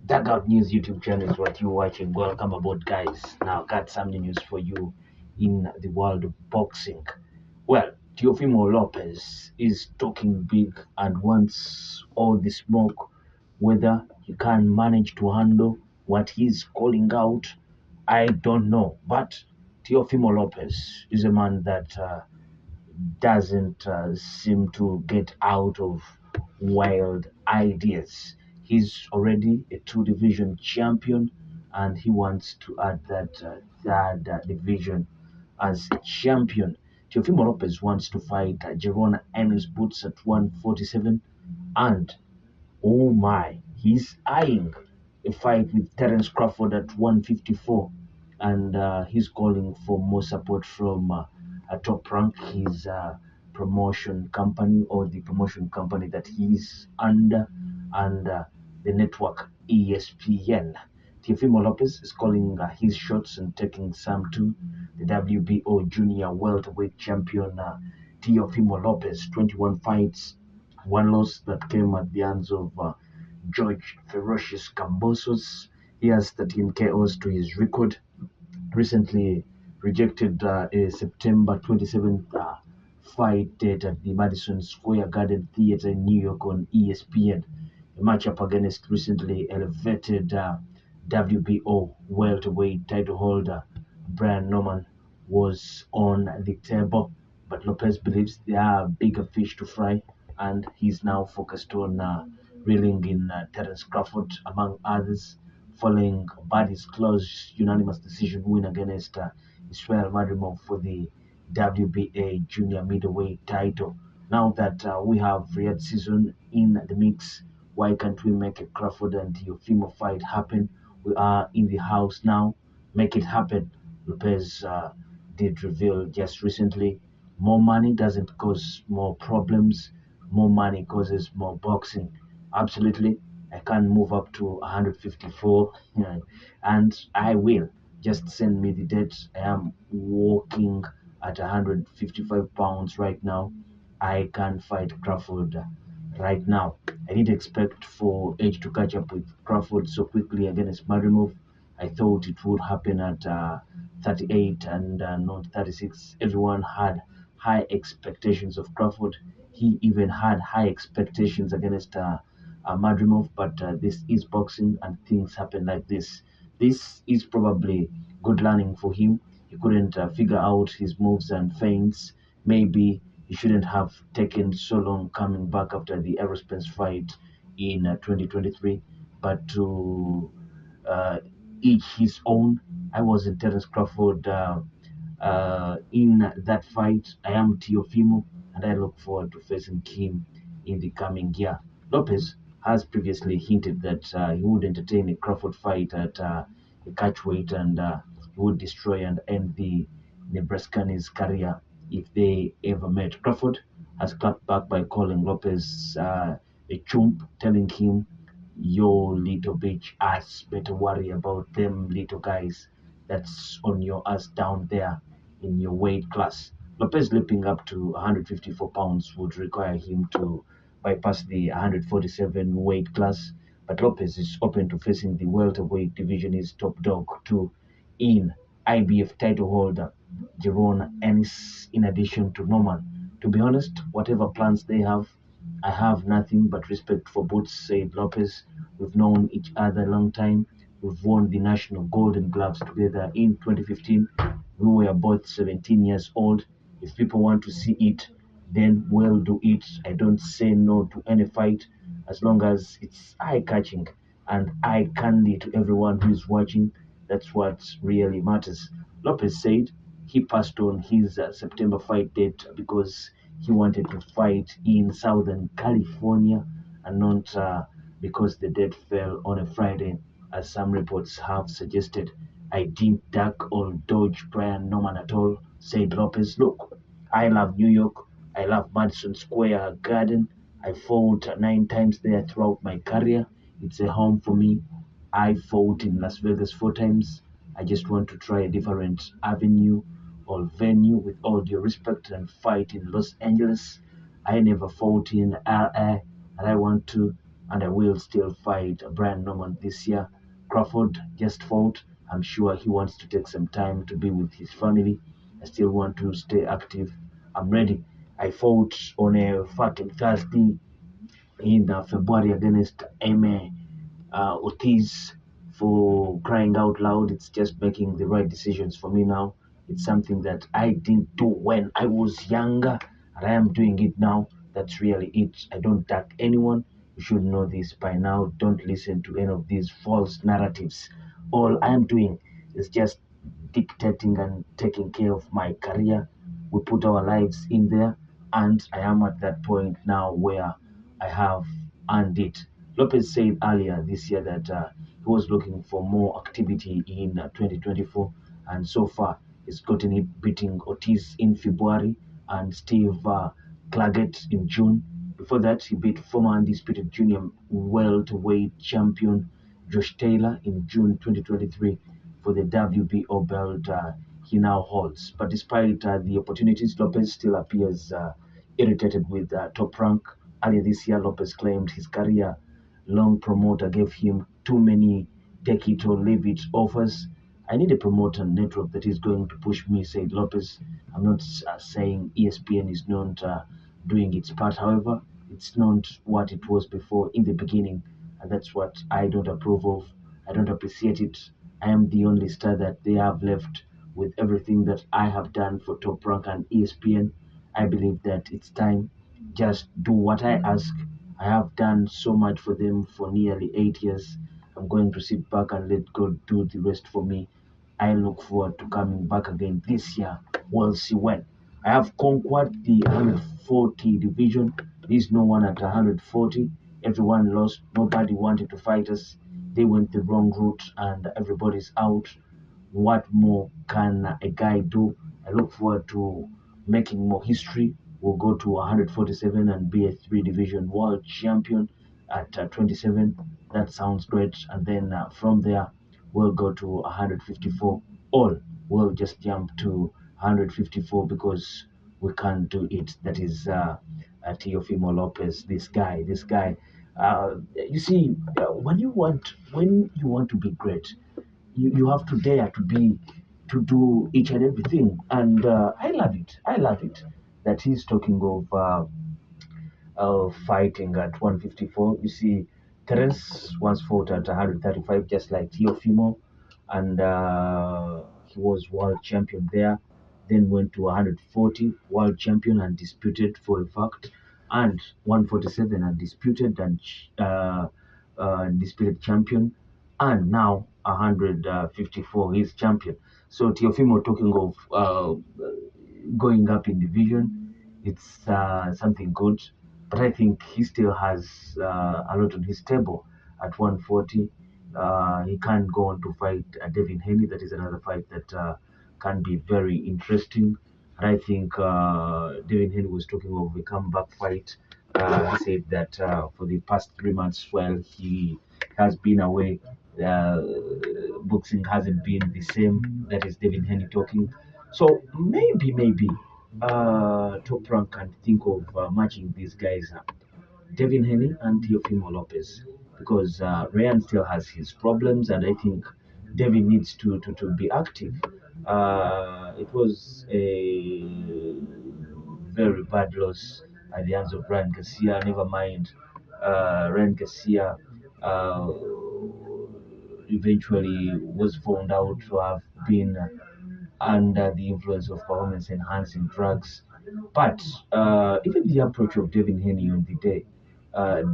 Dugout News YouTube channel is what you're watching. Welcome aboard, guys. Now, got some news for you in the world of boxing. Well, Teofimo Lopez is talking big and wants all the smoke. Whether he can manage to handle what he's calling out, I don't know. But Teofimo Lopez is a man that doesn't seem to get out of wild ideas. He's already a two-division champion, and he wants to add that third division as a champion. Teofimo Lopez wants to fight Jaron Ennis boots at 147, and oh my, he's eyeing a fight with Terence Crawford at 154, and he's calling for more support from Top Rank, his promotion company, or the promotion company that he's under, and the network ESPN. Teofimo Lopez is calling his shots and taking some to the WBO junior welterweight champion Teofimo Lopez, 21 fights, one loss that came at the hands of George Ferocious Cambosos. He has 13 KOs to his record. Recently rejected a September 27th fight date at the Madison Square Garden Theater in New York on ESPN. A matchup against recently elevated WBO welterweight title holder Brian Norman was on the table, but Lopez believes there are bigger fish to fry, and he's now focused on reeling in Terence Crawford, among others, following Buddy's close unanimous decision win against Israel Madrimov for the WBA junior middleweight title. Now that we have Riyadh season in the mix, why can't we make a Crawford and Teofimo fight happen? We are in the house now. Make it happen. Lopez did reveal just recently. More money doesn't cause more problems. More money causes more boxing. Absolutely. I can move up to 154, and I will. Just send me the date. I am walking at 155 pounds right now. I can fight Crawford right now. I didn't expect for Edge to catch up with Crawford so quickly against Madrimov. I thought it would happen at 38 and not 36. Everyone had high expectations of Crawford. He even had high expectations against Madrimov, but this is boxing and things happen like this. This is probably good learning for him. He couldn't figure out his moves and feints. Maybe he shouldn't have taken so long coming back after the aerospace fight in 2023, but to each his own. I was in Terence Crawford in that fight. I am Teofimo, and I look forward to facing him in the coming year. Lopez has previously hinted that he would entertain a Crawford fight at a catchweight, and he would destroy and end the Nebraska's career if they ever met. Crawford has clapped back by calling Lopez a chump, telling him, "Yo, little bitch ass, better worry about them little guys that's on your ass down there in your weight class." Lopez leaping up to 154 pounds would require him to bypass the 147 weight class, but Lopez is open to facing the welterweight division. His top dog too in IBF title holder Jaron Ennis, in addition to Norman. To be honest, whatever plans they have, I have nothing but respect for both, said Lopez. We've known each other a long time. We've won the National Golden Gloves together in 2015. We were both 17 years old. If people want to see it, then we'll do it. I don't say no to any fight as long as it's eye-catching and eye candy to everyone who is watching. That's what really matters. Lopez said he passed on his September fight date because he wanted to fight in Southern California and not because the date fell on a Friday, as some reports have suggested. I didn't duck or dodge Brian Norman at all, said Lopez. Look, I love New York. I love Madison Square Garden. I fought 9 times there throughout my career. It's a home for me. I fought in Las Vegas 4 times. I just want to try a different avenue or venue, with all due respect, and fight in Los Angeles. I never fought in LA, and I want to. and I will still fight Brian Norman this year. Crawford just fought. I'm sure he wants to take some time to be with his family. I still want to stay active. I'm ready. I fought on a fucking Thursday in February against Eme Ortiz. For crying out loud, it's just making the right decisions for me now. It's something that I didn't do when I was younger, and I am doing it now. That's really it. I don't attack anyone. You should know this by now. Don't listen to any of these false narratives. All I am doing is just dictating and taking care of my career. We put our lives in there, and I am at that point now where I have earned it. Lopez said earlier this year that he was looking for more activity in 2024, and so far he's gotten it, beating Ortiz in February and Steve Claggett in June. Before that, he beat former undisputed junior welterweight champion Josh Taylor in June 2023 for the WBO belt he now holds. But despite the opportunities, Lopez still appears irritated with Top Rank. Earlier this year, Lopez claimed his career long promoter gave him too many take it or leave it offers. I need a promoter network that is going to push me, said Lopez. I'm not saying ESPN is not doing its part. However, it's not what it was before in the beginning. And that's what I don't approve of. I don't appreciate it. I am the only star that they have left with everything that I have done for Top Rank and ESPN. I believe that it's time. Just do what I ask. I have done so much for them for nearly 8 years. I'm going to sit back and let God do the rest for me. I look forward to coming back again this year. We'll see when. I have conquered the 140 division. There's no one at 140. Everyone lost. Nobody wanted to fight us. They went the wrong route and everybody's out. What more can a guy do? I look forward to making more history. We'll go to 147 and be a three division world champion at 27. That sounds great. And then from there, we'll go to 154. All we'll just jump to 154 because we can't do it. That is Teofimo Lopez. This guy. You see, when you want to be great, you have to dare to do each and everything, and I love it that he's talking of fighting at 154. You see, Terence once fought at 135 just like Teofimo, and he was world champion there, then went to 140, world champion undisputed for a fact, and 147 undisputed and undisputed champion, and now 154 he's champion. So Teofimo talking of going up in division, it's something good, but I think he still has a lot on his table at 140. He can't go on to fight Devin Haney. That is another fight that can be very interesting. And I think Devin Haney was talking of a comeback fight. He said that for the past 3 months, while he has been away, uh, boxing hasn't been the same. That is Devin Haney talking. So maybe Top Rank can think of matching these guys up, Devin Haney and Teofimo Lopez, because Ryan still has his problems, and I think Devin needs to be active. It was a very bad loss at the hands of Ryan Garcia. Never mind, Ryan Garcia uh, eventually was found out to have been under the influence of performance enhancing drugs. But even the approach of Devin Haney on the day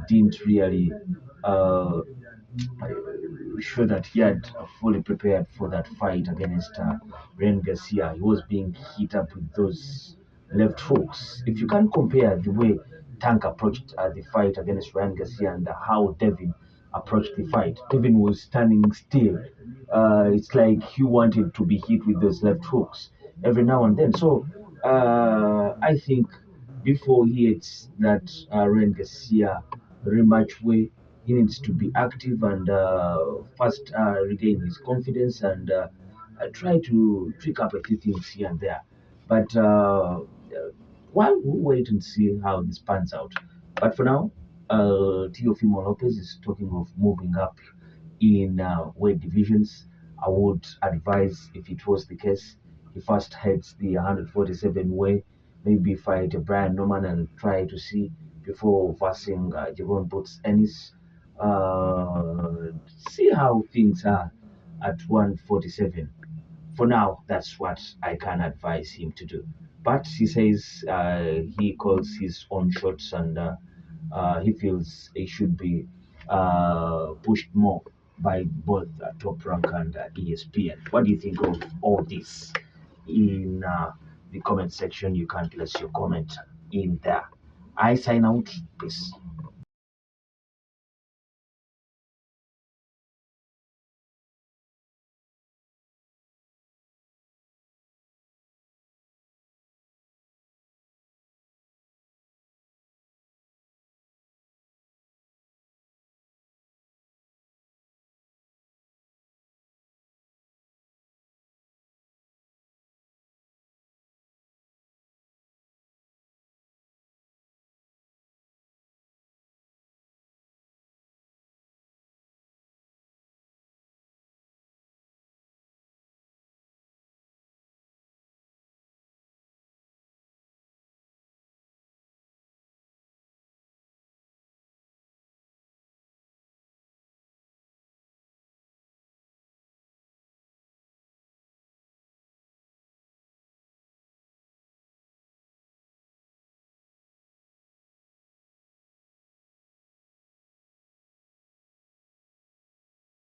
didn't really uh, show that he had fully prepared for that fight against Ren Garcia. He was being hit up with those left hooks. If you can compare the way Tank approached the fight against Ryan Garcia and how Devin approached the fight, Devin was standing still. It's like he wanted to be hit with those left hooks every now and then. So I think before he hits that Ryan Garcia rematch way, he needs to be active and first regain his confidence and try to tweak up a few things here and there. But while we wait and see how this pans out. But for now, Teofimo Lopez is talking of moving up in weight divisions. I would advise, if it was the case, he first heads the 147 way, maybe fight Brian Norman and try to see before versing Jaron Ennis. See how things are at 147. For now, that's what I can advise him to do. But he says he calls his own shots, and he feels he should be pushed more by both Top Rank and ESPN. What do you think of all this? In the comment section, you can place your comment in there. I sign out. Peace.